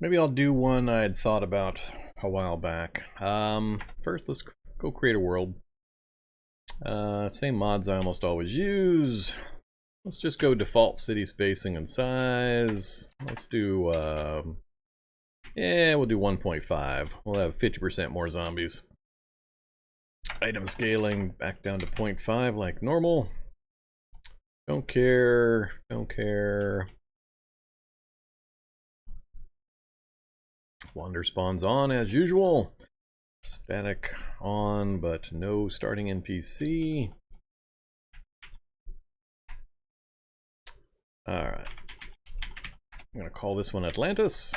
Maybe I'll do one I had thought about a while back. First, let's go create a world. Same mods I almost always use. Let's just go default city spacing and size. Let's do, yeah, we'll do 1.5. We'll have 50% more zombies. Item scaling back down to 0.5 like normal. Don't care, don't care. Wanderspawn's on as usual. Static on, but no starting NPC. Alright. I'm gonna call this one Atlantis.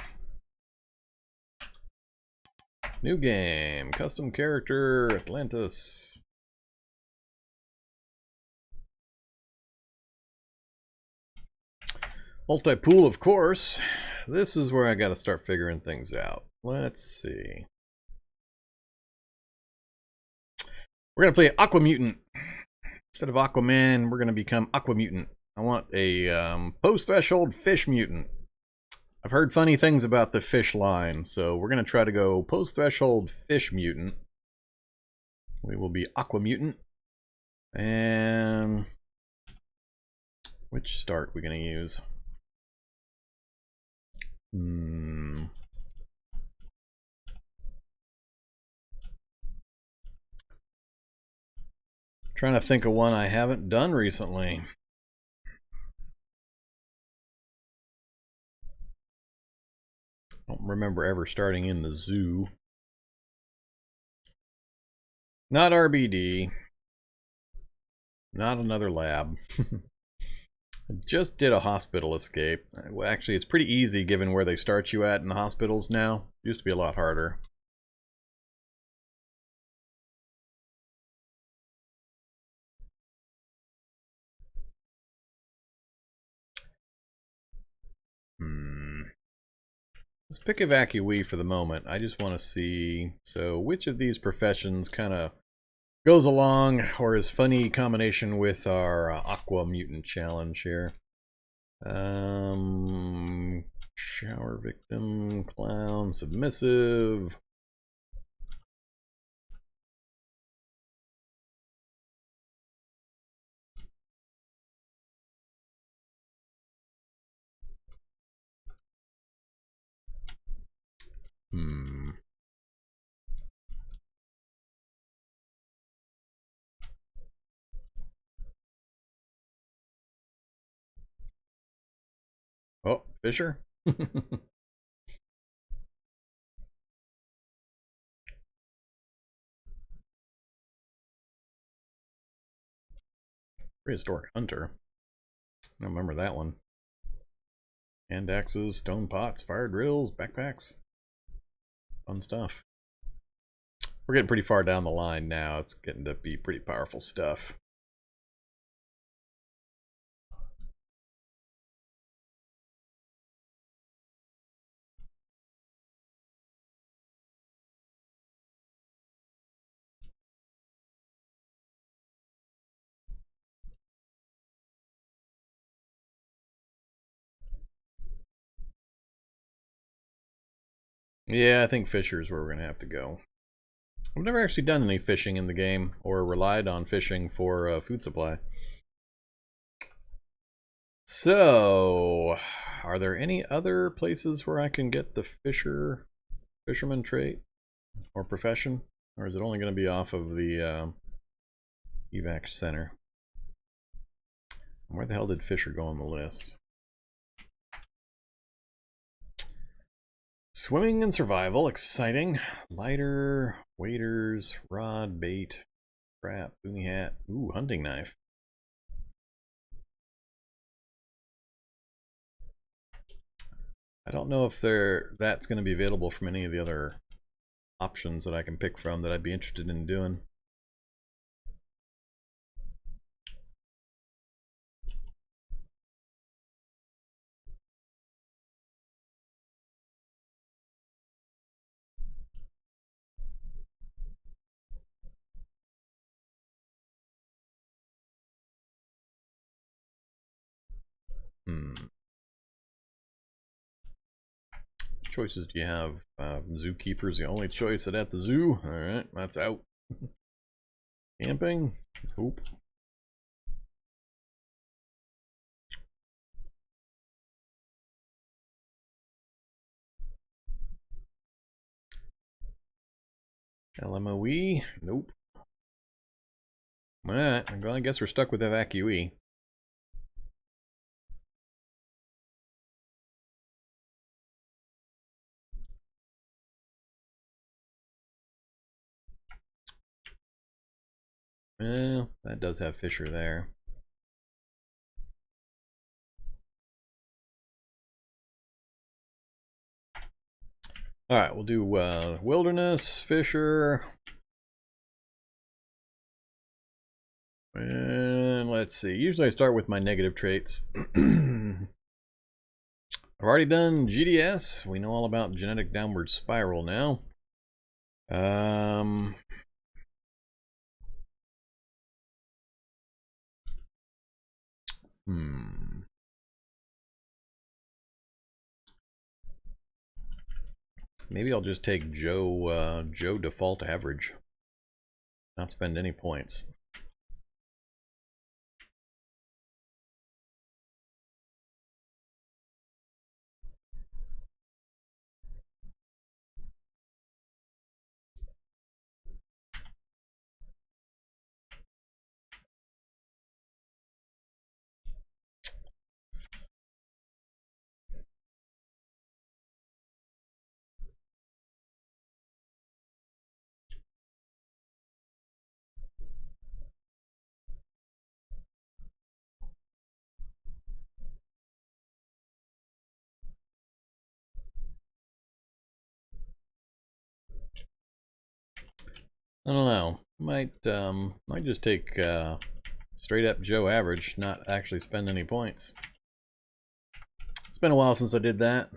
New game, custom character, Atlantis. Multi-pool, of course. This is where I gotta start figuring things out. Let's see. We're gonna play AquaMutant. Instead of Aquaman, we're gonna become AquaMutant. I want a post-threshold Fish Mutant. I've heard funny things about the fish line, so we're going to try to go post-threshold Fish Mutant. We will be AquaMutant. And which start are we going to use? Trying to think of one I haven't done recently. I don't remember ever starting in the zoo. Not RBD. Not another lab. I just did a hospital escape. Well, actually, it's pretty easy given where they start you at in the hospitals now. It used to be a lot harder. Let's pick evacuee for the moment. I just want to see, so which of these professions kind of goes along or is funny combination with our AquaMutant challenge here. Shower victim, clown, submissive. Oh, Fisher? Prehistoric Hunter. I don't remember that one. Hand axes, stone pots, fire drills, backpacks. Fun stuff. We're getting pretty far down the line now. It's getting to be pretty powerful stuff. Yeah, I think Fisher is where we're going to have to go. I've never actually done any fishing in the game or relied on fishing for food supply. So, are there any other places where I can get the fisherman trait or profession? Or is it only going to be off of the evac center? Where the hell did Fisher go on the list? Swimming and survival, exciting. Lighter, waders, rod, bait, trap, boonie hat. Ooh, hunting knife. I don't know if that's going to be available from any of the other options that I can pick from that I'd be interested in doing. choices do you have? Zookeeper's the only choice at the zoo. Alright, that's out. Camping? Oop. LMOE? Nope. Alright, well, I guess we're stuck with evacuee. Well, that does have Fisher there. Alright, we'll do Wilderness, Fisher. And let's see. Usually I start with my negative traits. I've already done GDS. We know all about genetic downward spiral now. Maybe I'll just take Joe default average. Not spend any points. I don't know. Might just take straight up Joe average, not actually spend any points. It's been a while since I did that.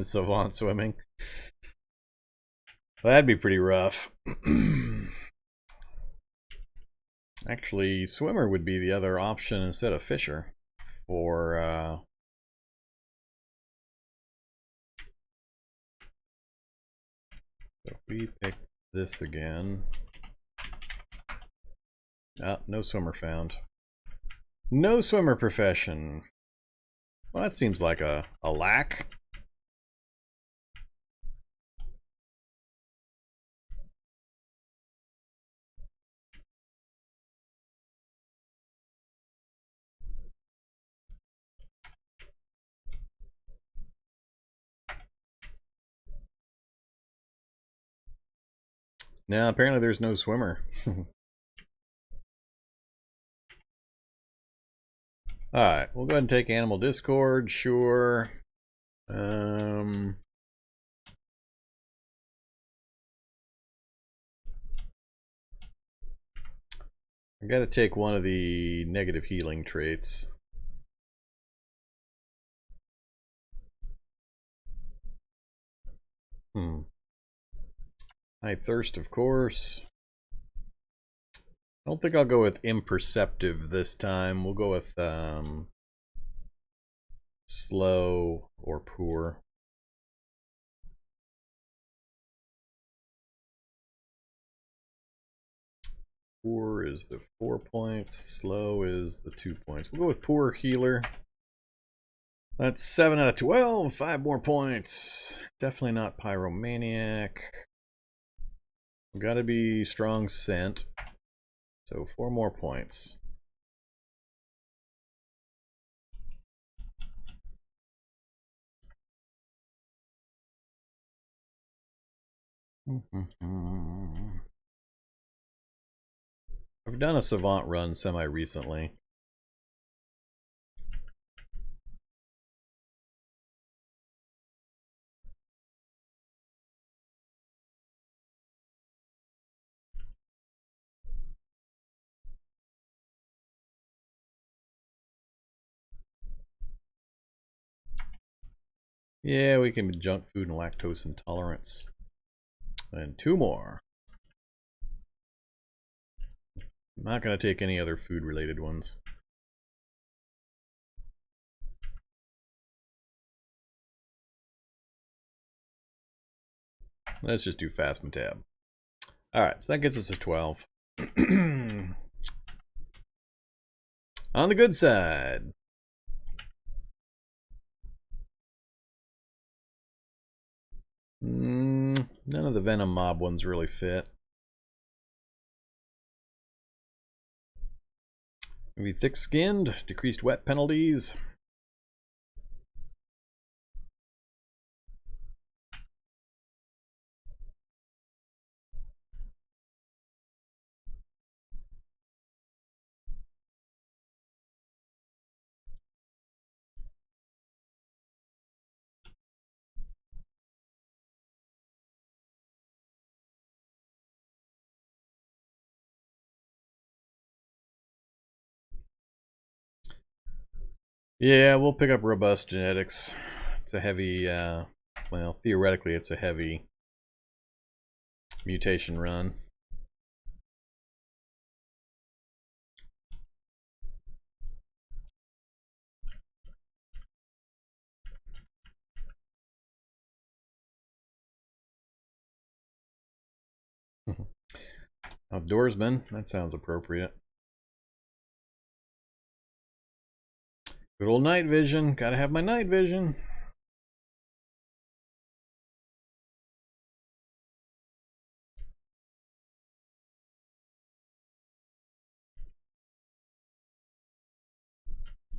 Savant swimming. Well, that'd be pretty rough. Actually, swimmer would be the other option instead of Fisher for so if we pick this again. No swimmer found. No swimmer profession. Well, that seems like a lack. Now, apparently there's no swimmer. Alright, we'll go ahead and take Animal Discord, sure. I gotta take one of the negative healing traits. High thirst, of course. I don't think I'll go with imperceptive this time. We'll go with slow or poor. Poor is the 4 points. Slow is the 2 points. We'll go with poor healer. That's 7 out of 12. 5 more points. Definitely not pyromaniac. Gotta be strong scent. So 4 more points. I've done a savant run semi-recently. Yeah, we can be junk food and lactose intolerance. And 2 more. I'm not going to take any other food related ones. Let's just do fast metab. Alright, so that gets us to 12. On the good side. None of the Venom Mob ones really fit. Maybe thick-skinned, decreased wet penalties. Yeah, we'll pick up robust genetics. It's a heavy, well, theoretically it's a heavy mutation run. Outdoorsman, that sounds appropriate. Good old night vision, gotta have my night vision.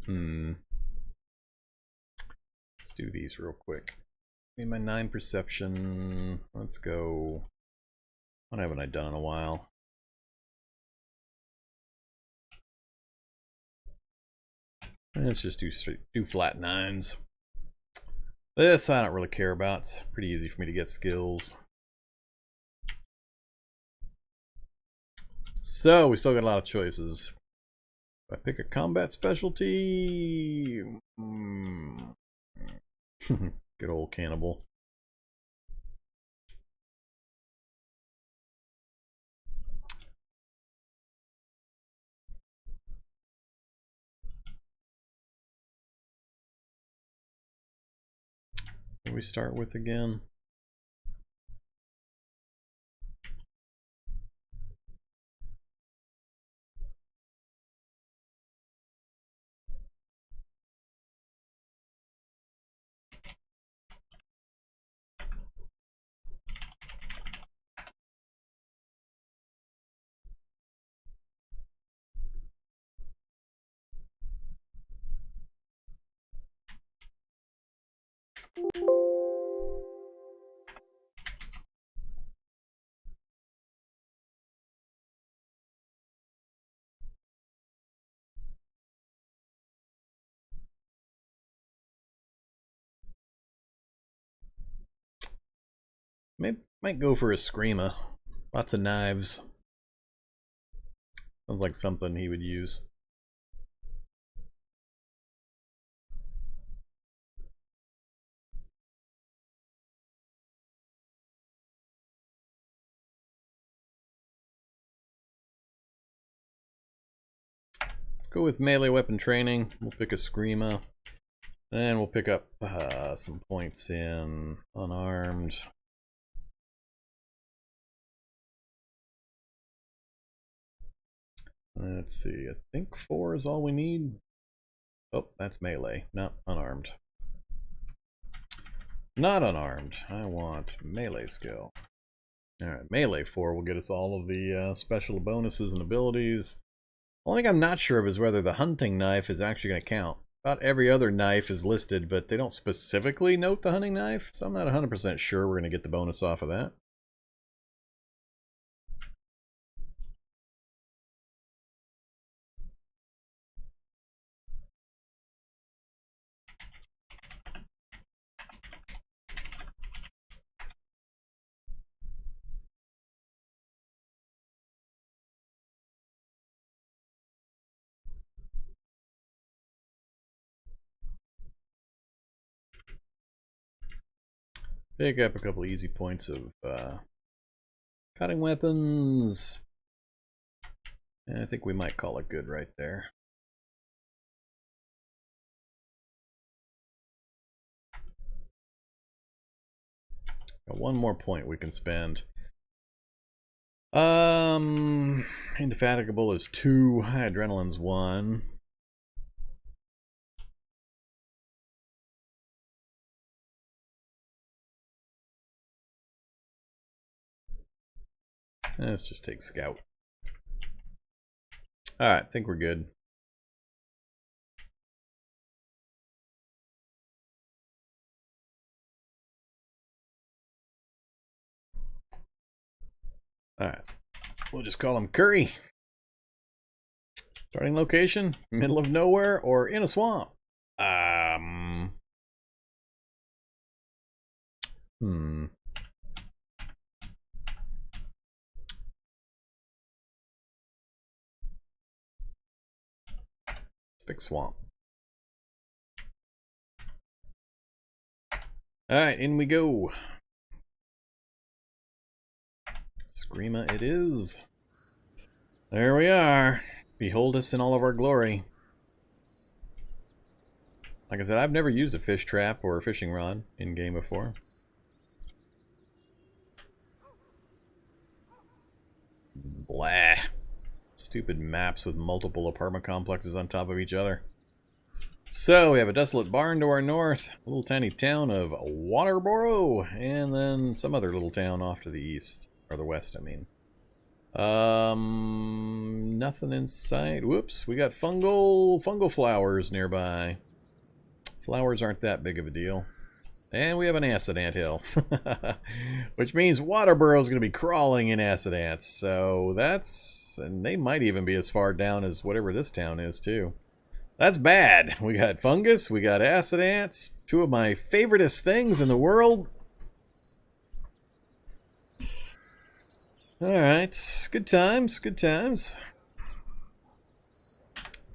Let's do these real quick. Give me my 9 perception. Let's go. What haven't I done in a while? Let's just do flat 9s. This I don't really care about. It's pretty easy for me to get skills. So we still got a lot of choices. If I pick a combat specialty, good old cannibal. What do we start with again? Might go for a Screama. Lots of knives. Sounds like something he would use. Let's go with melee weapon training. We'll pick a Screama. And we'll pick up some points in unarmed. Let's see, I think 4 is all we need. Oh, that's melee, not unarmed. Not unarmed. I want melee skill. Alright, melee 4 will get us all of the special bonuses and abilities. Only thing I'm not sure of is whether the hunting knife is actually going to count. About every other knife is listed, but they don't specifically note the hunting knife, so I'm not 100% sure we're going to get the bonus off of that. Pick up a couple easy points of cutting weapons. And I think we might call it good right there. Got one more point we can spend. Indefatigable is 2, high adrenaline's 1. Let's just take scout. Alright, I think we're good. Alright, we'll just call him Curry. Starting location, middle of nowhere, or in a swamp. Big swamp. Alright, in we go. Screama it is. There we are. Behold us in all of our glory. Like I said, I've never used a fish trap or a fishing rod in game before. Blah. Stupid maps with multiple apartment complexes on top of each other. So we have a desolate barn to our north, a little tiny town of Waterboro, and then some other little town off to the east, or the west, I mean. Nothing in sight. Whoops, we got fungal flowers nearby. Flowers aren't that big of a deal. And we have an acid ant hill. Which means Waterboro's going to be crawling in acid ants. So that's... and they might even be as far down as whatever this town is, too. That's bad. We got fungus, we got acid ants. Two of my favoriteest things in the world. Alright, good times, good times.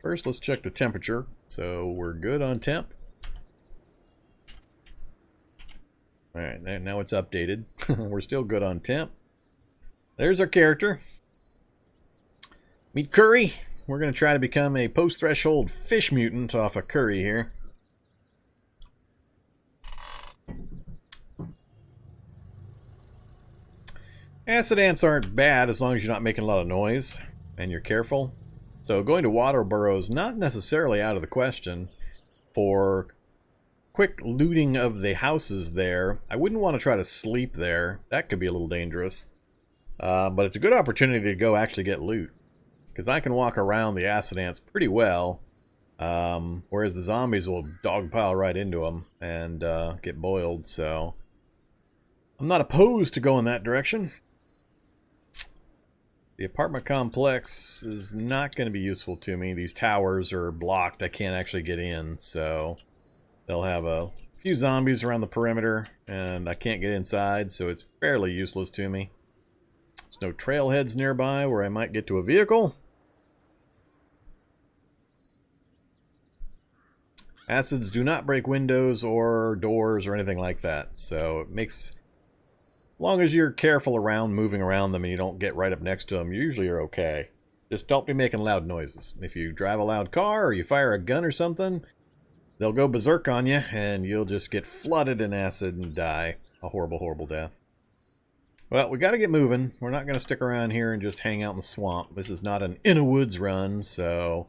First, let's check the temperature. So we're good on temp. Alright, now it's updated. We're still good on temp. There's our character. Meet Curry. We're going to try to become a post-threshold Fish Mutant off of Curry here. Acid ants aren't bad as long as you're not making a lot of noise and you're careful. So going to Waterboro is not necessarily out of the question for quick looting of the houses there. I wouldn't want to try to sleep there. That could be a little dangerous. But it's a good opportunity to go actually get loot. Because I can walk around the acid ants pretty well. Whereas the zombies will dogpile right into them and get boiled. So I'm not opposed to going that direction. The apartment complex is not going to be useful to me. These towers are blocked. I can't actually get in. So they'll have a few zombies around the perimeter. And I can't get inside. So it's fairly useless to me. There's no trailheads nearby where I might get to a vehicle. Acids do not break windows or doors or anything like that. So it makes... as long as you're careful around moving around them and you don't get right up next to them, you usually are okay. Just don't be making loud noises. If you drive a loud car or you fire a gun or something, they'll go berserk on you and you'll just get flooded in acid and die a horrible, horrible death. Well, we got to get moving. We're not going to stick around here and just hang out in the swamp. This is not an in-a-woods run, so...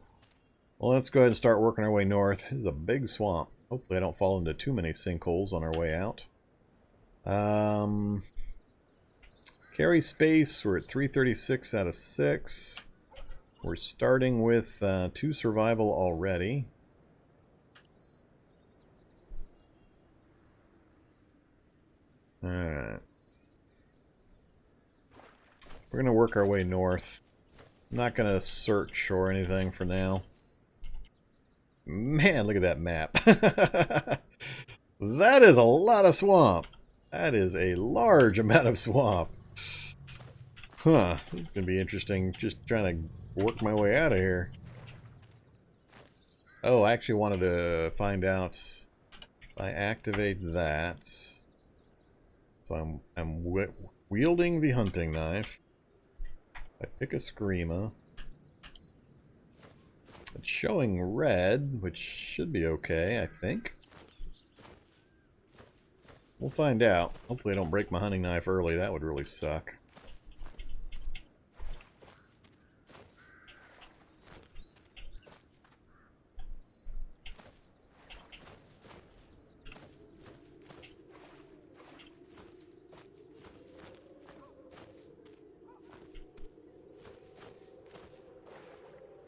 well, let's go ahead and start working our way north. This is a big swamp. Hopefully I don't fall into too many sinkholes on our way out. Carry space, we're at 336 out of 6. We're starting with 2 survival already. Alright. We're going to work our way north. I'm not going to search or anything for now. Man, look at that map. That is a lot of swamp. That is a large amount of swamp. Huh, this is going to be interesting, just trying to work my way out of here. Oh, I actually wanted to find out if I activate that. So I'm wielding the hunting knife. I pick a screama. It's showing red, which should be okay, I think. We'll find out. Hopefully I don't break my hunting knife early. That would really suck.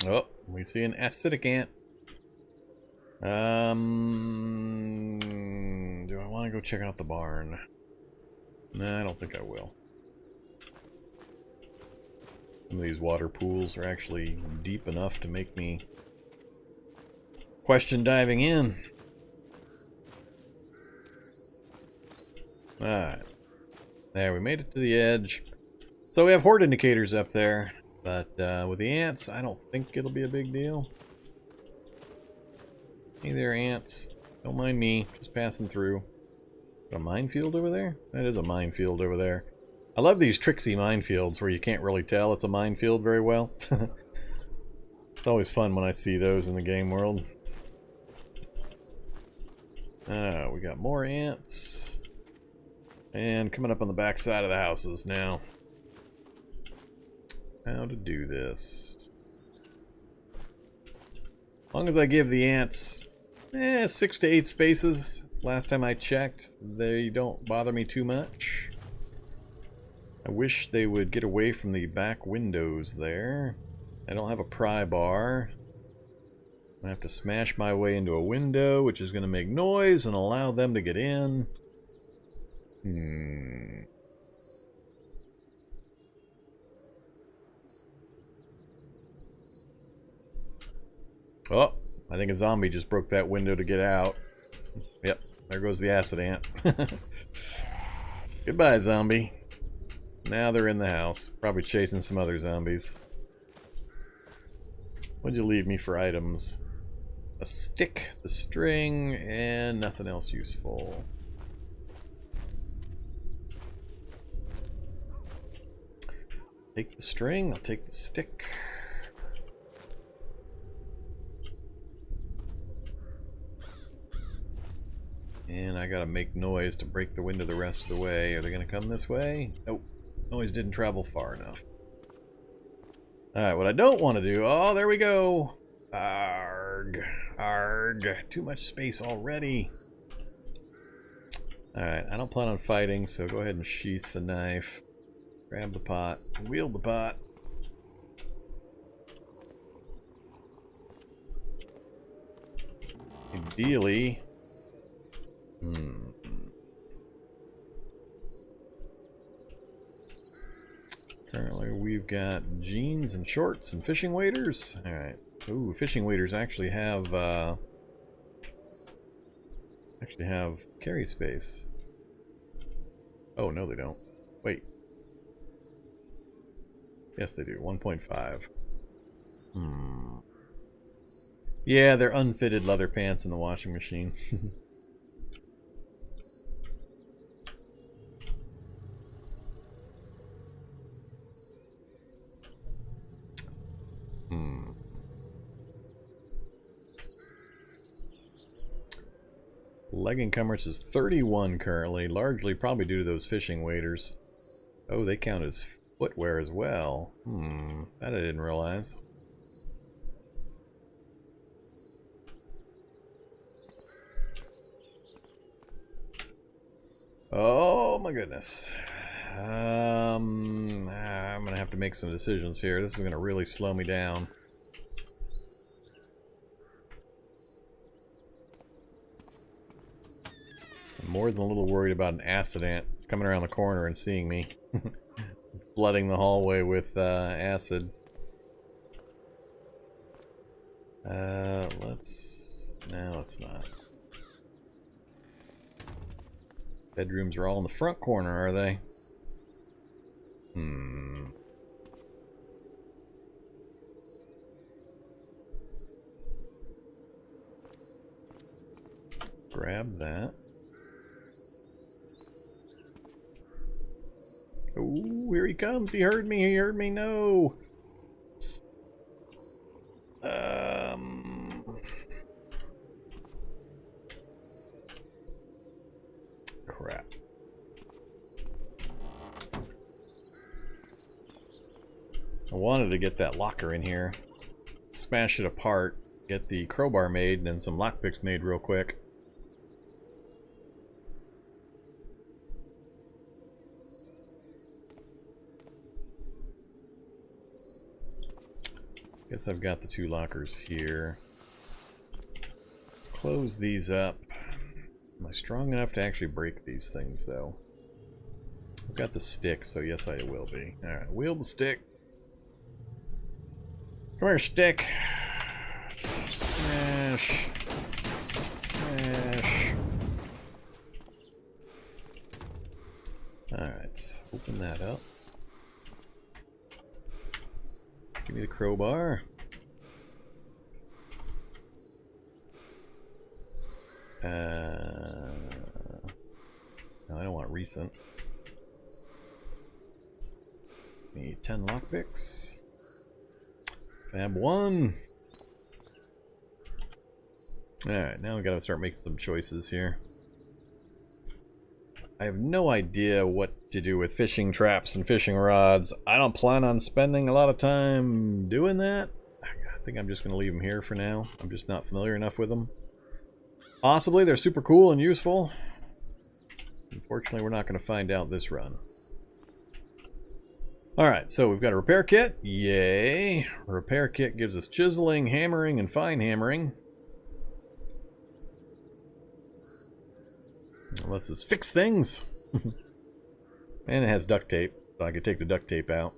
Oh, we see an acidic ant. Do I want to go check out the barn? No, I don't think I will. Some of these water pools are actually deep enough to make me question diving in. Alright. There, we made it to the edge. So we have horde indicators up there. But with the ants, I don't think it'll be a big deal. Hey there, ants. Don't mind me. Just passing through. A minefield over there? That is a minefield over there. I love these tricksy minefields where you can't really tell it's a minefield very well. It's always fun when I see those in the game world. We got more ants. And coming up on the back side of the houses now. How to do this. As long as I give the ants 6 to 8 spaces. Last time I checked, they don't bother me too much. I wish they would get away from the back windows there. I don't have a pry bar. I have to smash my way into a window, which is going to make noise and allow them to get in. Oh, I think a zombie just broke that window to get out. Yep, there goes the acid ant. Goodbye, zombie. Now they're in the house, probably chasing some other zombies. What'd you leave me for items? A stick, the string, and nothing else useful. Take the string, I'll take the stick. And I gotta make noise to break the window the rest of the way. Are they gonna come this way? Nope. Noise didn't travel far enough. Alright, what I don't want to do... Oh, there we go! Arg. Arg. Too much space already. Alright, I don't plan on fighting, so go ahead and sheath the knife. Grab the pot. Wield the pot. Ideally... Currently we've got jeans and shorts and fishing waders. Alright. Ooh, fishing waders actually have carry space. Oh, no they don't. Wait. Yes they do. 1.5. Yeah, they're unfitted leather pants in the washing machine. Leg encumbrance is 31 currently, largely probably due to those fishing waders. Oh, they count as footwear as well. That I didn't realize. Oh my goodness. I'm gonna have to make some decisions here. This is gonna really slow me down. I'm more than a little worried about an acid ant coming around the corner and seeing me. Flooding the hallway with acid. No, let's not. Bedrooms are all in the front corner, are they? Grab that. Ooh, here he comes. He heard me. He heard me. No. Crap. I wanted to get that locker in here, smash it apart, get the crowbar made, and then some lockpicks made real quick. Guess I've got the 2 lockers here. Let's close these up. Am I strong enough to actually break these things, though? I've got the stick, so yes, I will be. Alright, wield the stick. Come here, stick. Smash. Smash. Alright, open that up. Give me the crowbar. No, I don't want recent. Need 10 lockpicks. Fab 1. Alright, now we gotta start making some choices here. I have no idea what to do with fishing traps and fishing rods. I don't plan on spending a lot of time doing that. I think I'm just going to leave them here for now. I'm just not familiar enough with them. Possibly they're super cool and useful. Unfortunately, we're not going to find out this run. Alright, so we've got a repair kit. Yay! Repair kit gives us chiseling, hammering, and fine hammering. Lets us fix things. And it has duct tape, so I could take the duct tape out.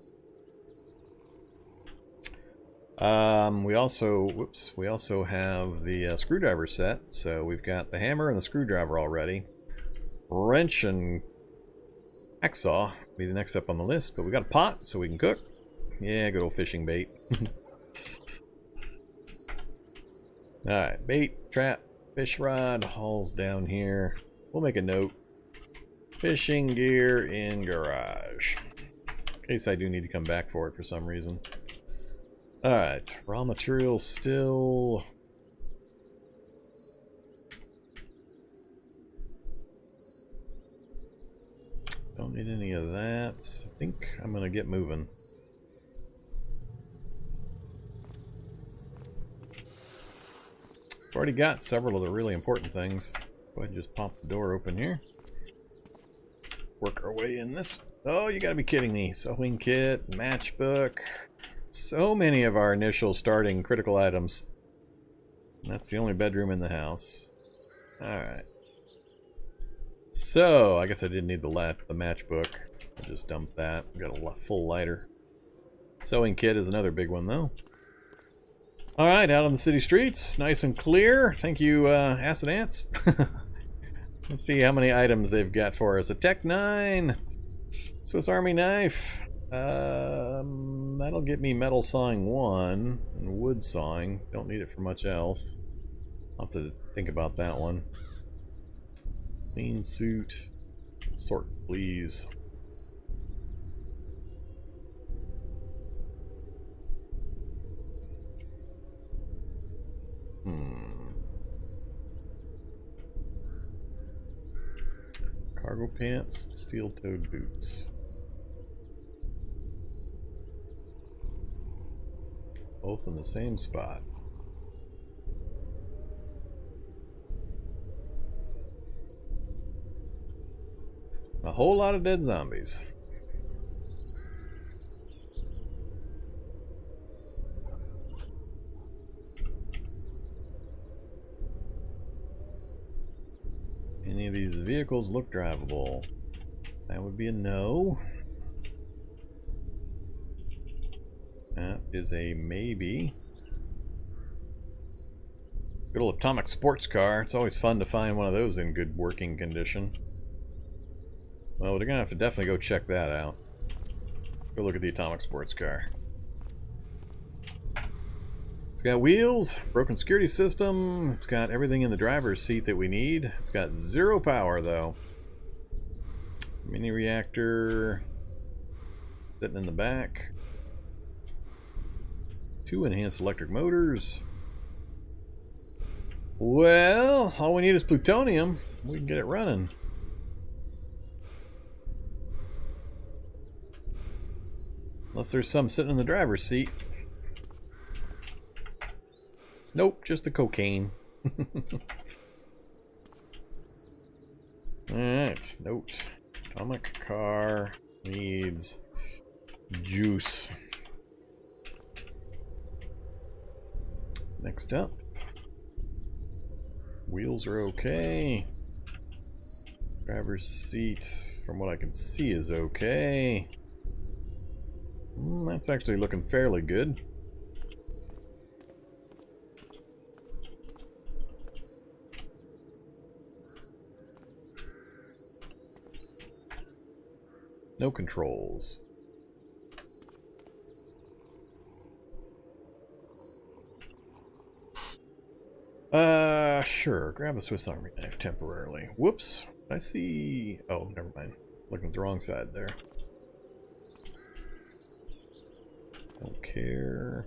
We also have the screwdriver set, so we've got the hammer and the screwdriver already. Wrench and hacksaw will be the next up on the list, but we got a pot so we can cook. Yeah, good old fishing bait. Alright, bait, trap, fish rod, hauls down here. We'll make a note. Fishing gear in garage. In case I do need to come back for it for some reason. Alright, raw materials still. Don't need any of that. I think I'm gonna get moving. I've already got several of the really important things. Go ahead and just pop the door open here. Work our way in this. Oh, you gotta be kidding me. Sewing kit, matchbook. So many of our initial starting critical items. That's the only bedroom in the house. Alright. So, I guess I didn't need the matchbook. I'll just dump that. We've got a full lighter. Sewing kit is another big one, though. Alright, out on the city streets. Nice and clear. Thank you, Acid Ants. Let's see how many items they've got for us. A Tech 9. Swiss Army knife. That'll get me metal sawing 1. And wood sawing. Don't need it for much else. I'll have to think about that one. Clean suit. Sort, please. Cargo pants, steel-toed boots. Both in the same spot. A whole lot of dead zombies. Any of these vehicles look drivable? That would be a no. That is a maybe. Good old atomic sports car. It's always fun to find one of those in good working condition. Well, we're gonna have to definitely go check that out. Go look at the atomic sports car. It's got wheels, broken security system, it's got everything in the driver's seat that we need. It's got 0 power though. Mini reactor. sitting in the back. 2 enhanced electric motors. Well, all we need is plutonium. We can get it running. Unless there's some sitting in the driver's seat. Nope, just the cocaine. Alright, note. Atomic car needs juice. Next up. Wheels are okay. Driver's seat, from what I can see, is okay. That's actually looking fairly good. No controls. Sure. Grab a Swiss Army knife temporarily. Whoops. I see... Oh, never mind. Looking at the wrong side there. Don't care.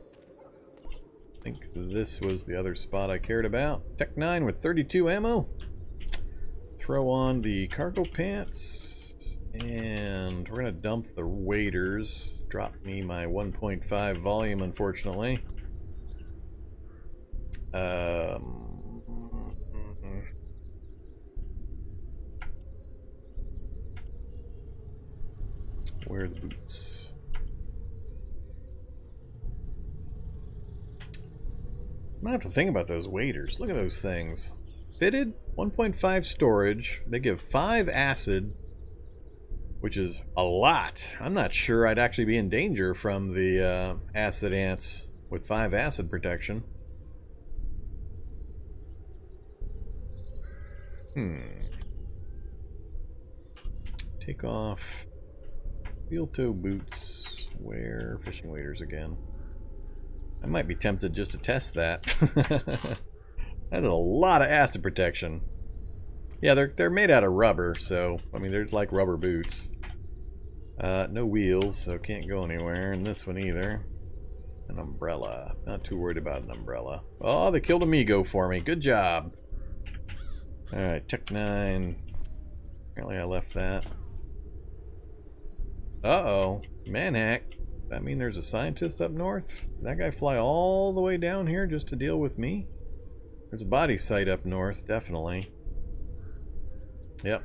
I think this was the other spot I cared about. Tech 9 with 32 ammo. Throw on the cargo pants. And we're going to dump the waders. Drop me my 1.5 volume, unfortunately. Where are the boots? I have to think about those waders. Look at those things. Fitted, 1.5 storage. They give 5 acid, which is a lot. I'm not sure I'd actually be in danger from the acid ants with 5 acid protection. Take off steel toe boots. Wear fishing waders again. I might be tempted just to test that. That's a lot of acid protection. Yeah, they're made out of rubber, so I mean they're like rubber boots. No wheels, so can't go anywhere. And this one either. An umbrella. Not too worried about an umbrella. Oh, they killed Amigo for me. Good job. Alright, Tech 9. Apparently I left that. Uh-oh. Manhack. Does that mean there's a scientist up north? Did that guy fly all the way down here just to deal with me? There's a body site up north, definitely. Yep.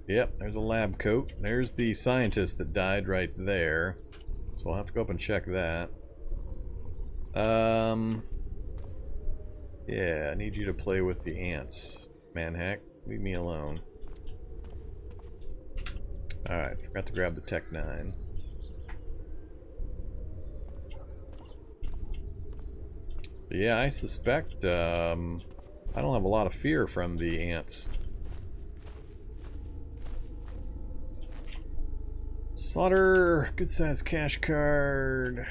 Yep, there's a lab coat. There's the scientist that died right there. So I'll have to go up and check that. Yeah, I need you to play with the ants, Manhack. Leave me alone. Alright, forgot to grab the Tech 9. But yeah, I suspect I don't have a lot of fear from the ants. Slaughter, good size cash card.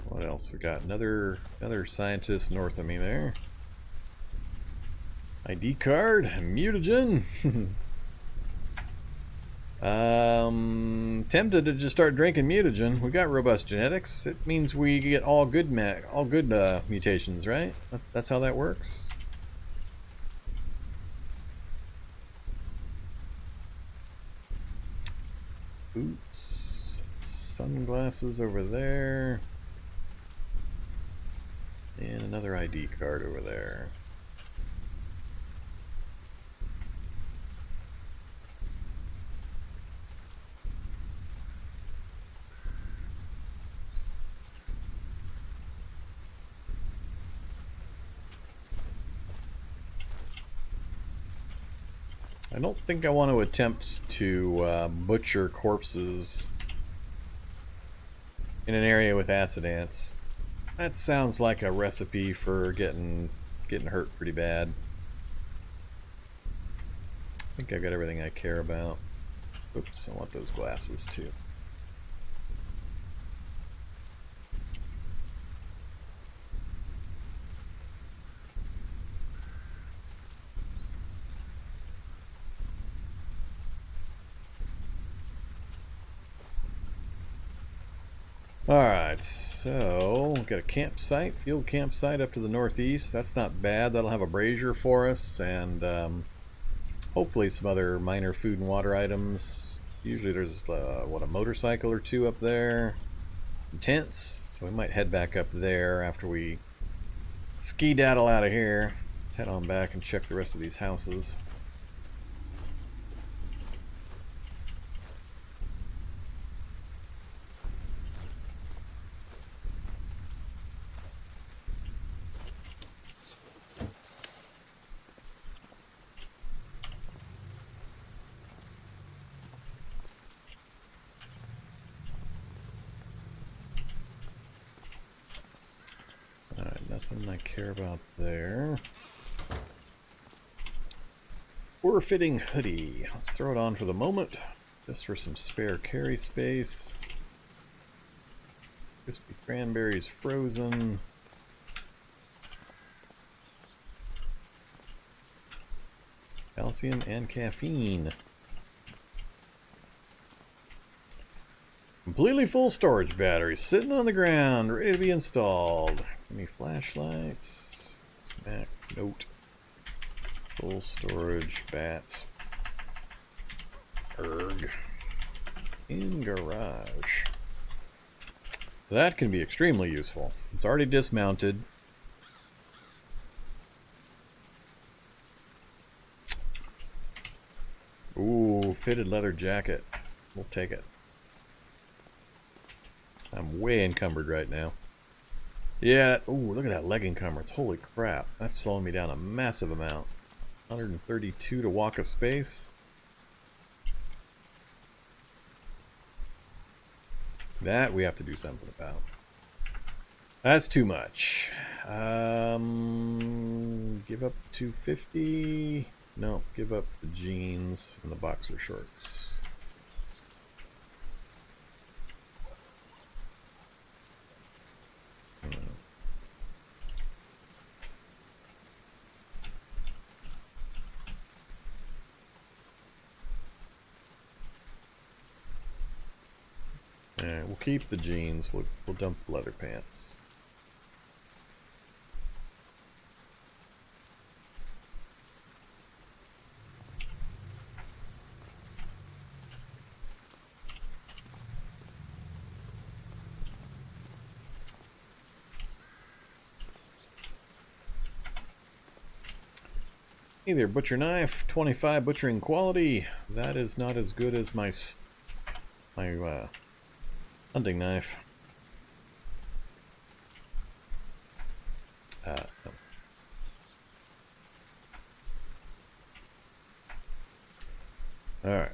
What else we got? Another scientist north of me there. ID card, mutagen. Tempted to just start drinking mutagen. We got robust genetics. It means we get all good mutations, right? That's how that works. Boots, sunglasses over there, and another ID card over there. I don't think I want to attempt to butcher corpses in an area with acid ants. That sounds like a recipe for getting hurt pretty bad. I think I've got everything I care about. Oops, I want those glasses too. Alright, so we've got a campsite, field campsite up to the northeast. That's not bad. That'll have a brazier for us, and hopefully some other minor food and water items. Usually there's, what, a motorcycle or two up there. Some tents, so we might head back up there after we ski-daddle out of here. Let's head on back and check the rest of these houses. Nothing I care about there. Fitting hoodie. Let's throw it on for the moment, just for some spare carry space. Crispy cranberries frozen. Calcium and caffeine. Completely full storage battery sitting on the ground, ready to be installed. Any flashlights? Smack, note. Full storage, bats. Erg. In garage. That can be extremely useful. It's already dismounted. Ooh, fitted leather jacket. We'll take it. I'm way encumbered right now. Yeah, ooh, look at that leg encumbrance. Holy crap. That's slowing me down a massive amount. 132 to walk a space. That we have to do something about. That's too much. Give up the 250. No, give up the jeans and the boxer shorts. Alright, we'll keep the jeans. We'll dump the leather pants. Hey there, butcher knife. 25 butchering quality. That is not as good as my hunting knife. No. Alright.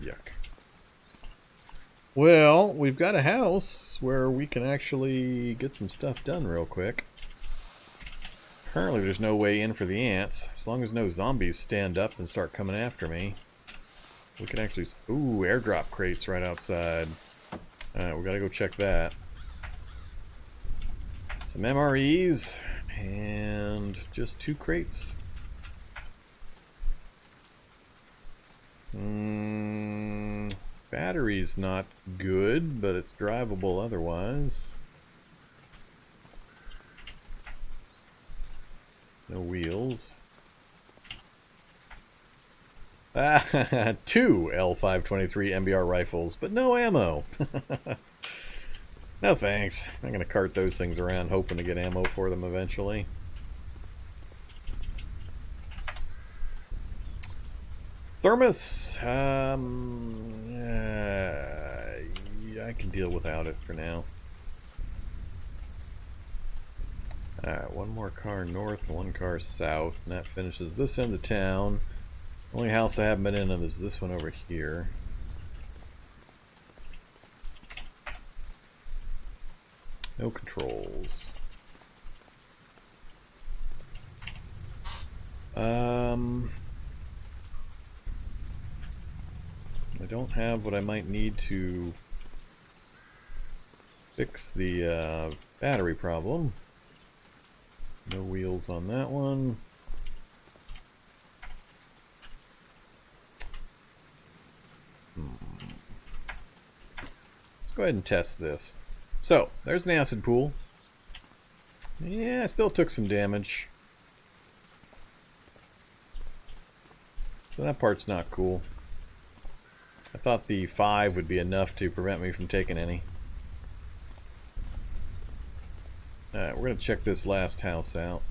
Yuck. Well, we've got a house where we can actually get some stuff done real quick. Currently there's no way in for the ants. As long as no zombies stand up and start coming after me, we can actually... Ooh, airdrop crates right outside. Alright, we gotta go check that. Some MREs, and just 2 crates. Battery's not good, but it's drivable otherwise. No wheels. 2 L523 MBR rifles, but no ammo. No thanks. I'm gonna cart those things around hoping to get ammo for them eventually. Thermos. Yeah, I can deal without it for now. Alright, 1 more car north, 1 car south, and that finishes this end of town. Only house I haven't been in is this one over here. No controls. I don't have what I might need to fix the battery problem. No wheels on that one. Let's go ahead and test this. So, there's an acid pool. Yeah, still took some damage. So that part's not cool. I thought the 5 would be enough to prevent me from taking any. Alright, we're going to check this last house out.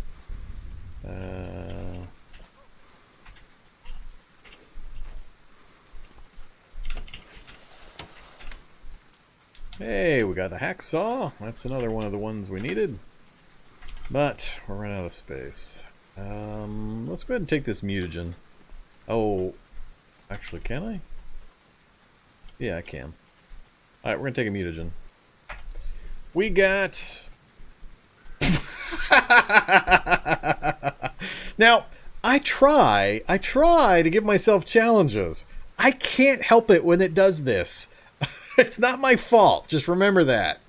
Hey, we got the hacksaw. That's another one of the ones we needed. But we're running out of space. Let's go ahead and take this mutagen. Oh, actually, can I? Yeah, I can. Alright, we're going to take a mutagen. We got... Now, I try to give myself challenges. I can't help it when it does this. It's not my fault. Just remember that.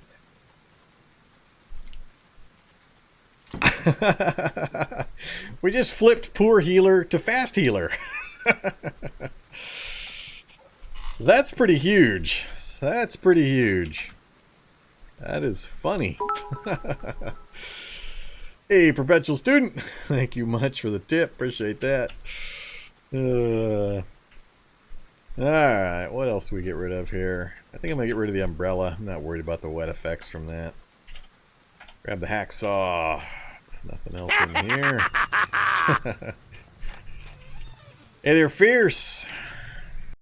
We just flipped poor healer to fast healer. That's pretty huge. That's pretty huge. That is funny. Hey, perpetual student. Thank you much for the tip. Appreciate that. Alright, what else do we get rid of here? I think I'm going to get rid of the umbrella. I'm not worried about the wet effects from that. Grab the hacksaw. Nothing else in here. Hey there, Fierce.